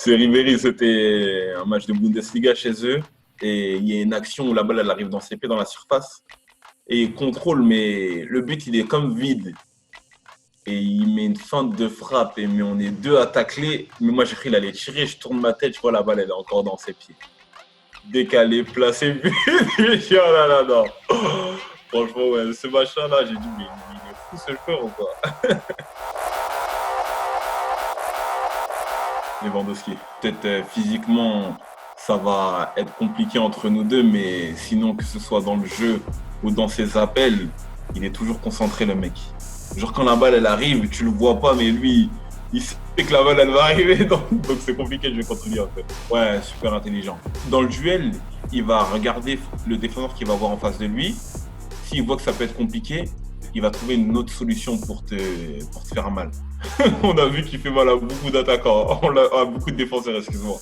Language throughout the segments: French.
C'est Ribéry, c'était un match de Bundesliga chez eux. Et il y a une action où la balle elle arrive dans ses pieds dans la surface. Et il contrôle, mais le but il est comme vide. Et il met une feinte de frappe. Mais on est deux à tacler. Mais moi j'ai cru qu'il allait tirer. Je tourne ma tête, je vois la balle elle est encore dans ses pieds. Décalé, placé, but. Je suis oh là là, non. Franchement, ouais, ce machin-là, j'ai dit, mais il est fou ce joueur ou quoi? Lewandowski. Peut-être physiquement, ça va être compliqué entre nous deux, mais sinon, que ce soit dans le jeu ou dans ses appels, il est toujours concentré, le mec. Genre, quand la balle, elle arrive, tu le vois pas, mais lui, il sait que la balle, elle va arriver, donc c'est compliqué de jouer contre lui, en fait. Ouais, super intelligent. Dans le duel, il va regarder le défenseur qu'il va voir en face de lui. S'il voit que ça peut être compliqué, il va trouver une autre solution pour te faire mal. On a vu qu'il fait mal à beaucoup d'attaquants, à beaucoup de défenseurs, excuse-moi.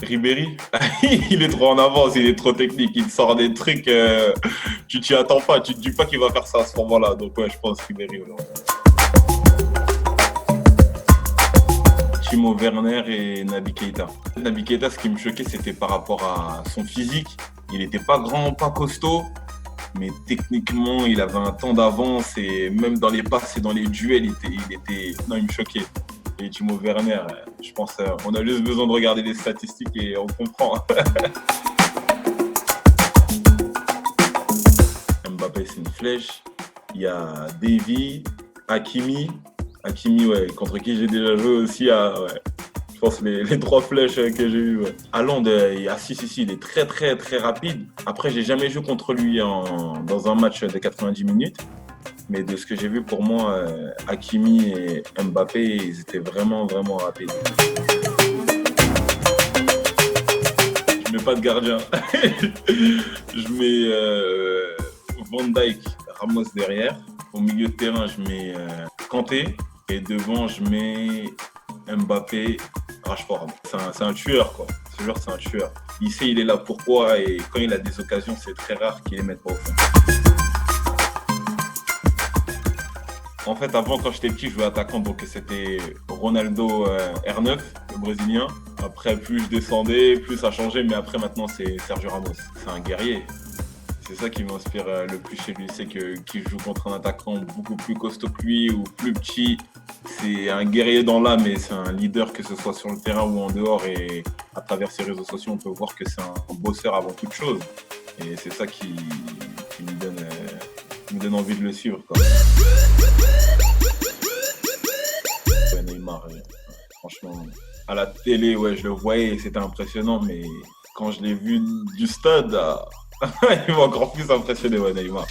Ribéry, il est trop en avance, il est trop technique, il sort des trucs, tu t'y attends pas, tu te dis pas qu'il va faire ça à ce moment-là. Donc ouais, je pense Ribéry. Timo Werner et Naby Keita. Naby Keita, ce qui me choquait, c'était par rapport à son physique. Il n'était pas grand, pas costaud, mais techniquement, il avait un temps d'avance et même dans les passes et dans les duels, non, il me choquait. Et Timo Werner, je pense on a juste besoin de regarder les statistiques et on comprend. Mbappé, c'est une flèche. Il y a Davy, Hakimi. Hakimi, ouais, contre qui j'ai déjà joué aussi. Ouais. Je pense les trois flèches que j'ai eues. Ouais. Haaland, il est très très très rapide. Après, j'ai jamais joué contre lui dans un match de 90 minutes. Mais de ce que j'ai vu, pour moi, Hakimi et Mbappé, ils étaient vraiment, vraiment rapides. Je mets pas de gardien. Je mets Van Dijk, Ramos derrière. Au milieu de terrain, je mets Kanté. Et devant, je mets Mbappé, Rashford. C'est un tueur, quoi. Ce joueur, c'est un tueur. Il sait, il est là pourquoi. Et quand il a des occasions, c'est très rare qu'il les mette pas au fond. En fait, avant, quand j'étais petit, je jouais attaquant, donc c'était Ronaldo R9, le Brésilien. Après, plus je descendais, plus ça changeait, mais après, maintenant, c'est Sergio Ramos. C'est un guerrier. C'est ça qui m'inspire le plus chez lui, c'est qu'il joue contre un attaquant beaucoup plus costaud que lui ou plus petit. C'est un guerrier dans l'âme et c'est un leader, que ce soit sur le terrain ou en dehors. Et à travers ses réseaux sociaux, on peut voir que c'est un bosseur avant toute chose. Et c'est ça qui me donne envie de le suivre, quoi. Ouais, Neymar, franchement, à la télé, ouais, je le voyais, c'était impressionnant, mais quand je l'ai vu du stade, il m'a encore plus impressionné, ouais, Neymar.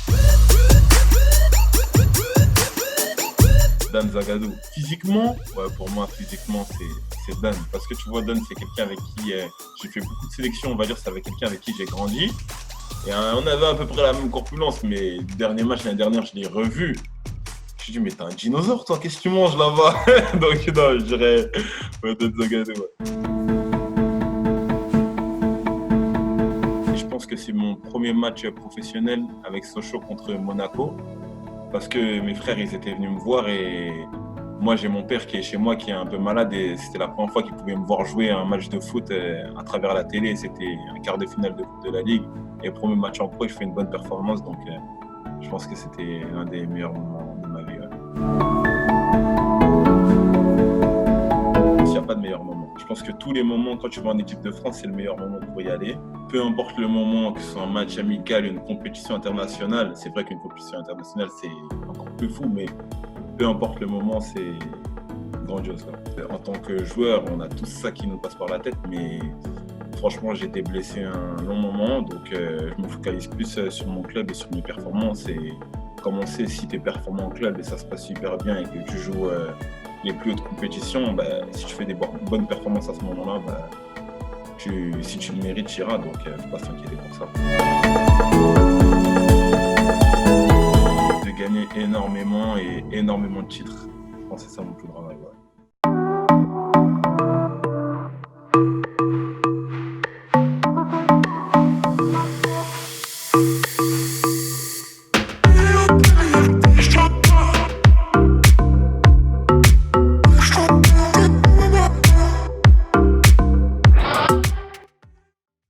Dan Zagadou. Physiquement, ouais, pour moi, physiquement, c'est Dan. Parce que tu vois, Dan, c'est quelqu'un avec qui j'ai fait beaucoup de sélections, on va dire, c'est avec quelqu'un avec qui j'ai grandi. Et on avait à peu près la même corpulence, mais le dernier match, l'année dernière, je l'ai revu. Je me suis dit, mais t'es un dinosaure, toi, qu'est-ce que tu manges là-bas? Donc, non, je dirais Dan Zagadou, ouais. Je pense que c'est mon premier match professionnel avec Sochaux contre Monaco. Parce que mes frères, ils étaient venus me voir et moi, j'ai mon père qui est chez moi, qui est un peu malade et c'était la première fois qu'il pouvait me voir jouer un match de foot à travers la télé. C'était un quart de finale de Coupe de la Ligue. Et premier match en pro, je fais une bonne performance. Donc, je pense que c'était l'un des meilleurs moments de ma vie. Ouais. Il n'y a pas de meilleur moment. Je pense que tous les moments, quand tu vas en équipe de France, c'est le meilleur moment pour y aller. Peu importe le moment, que ce soit un match amical, une compétition internationale, c'est vrai qu'une compétition internationale, c'est encore plus fou, mais peu importe le moment, c'est grandiose. En tant que joueur, on a tout ça qui nous passe par la tête, mais franchement, j'ai été blessé un long moment, donc je me focalise plus sur mon club et sur mes performances. Et comme on sait, si tu es performant en club et ça se passe super bien et que tu joues les plus hautes compétitions, si tu fais des bonnes performances à ce moment-là, si tu le mérites, tu iras, donc il ne faut pas s'inquiéter pour ça. De gagner énormément et énormément de titres. Je pense que c'est ça mon plus grand rêve. Ouais.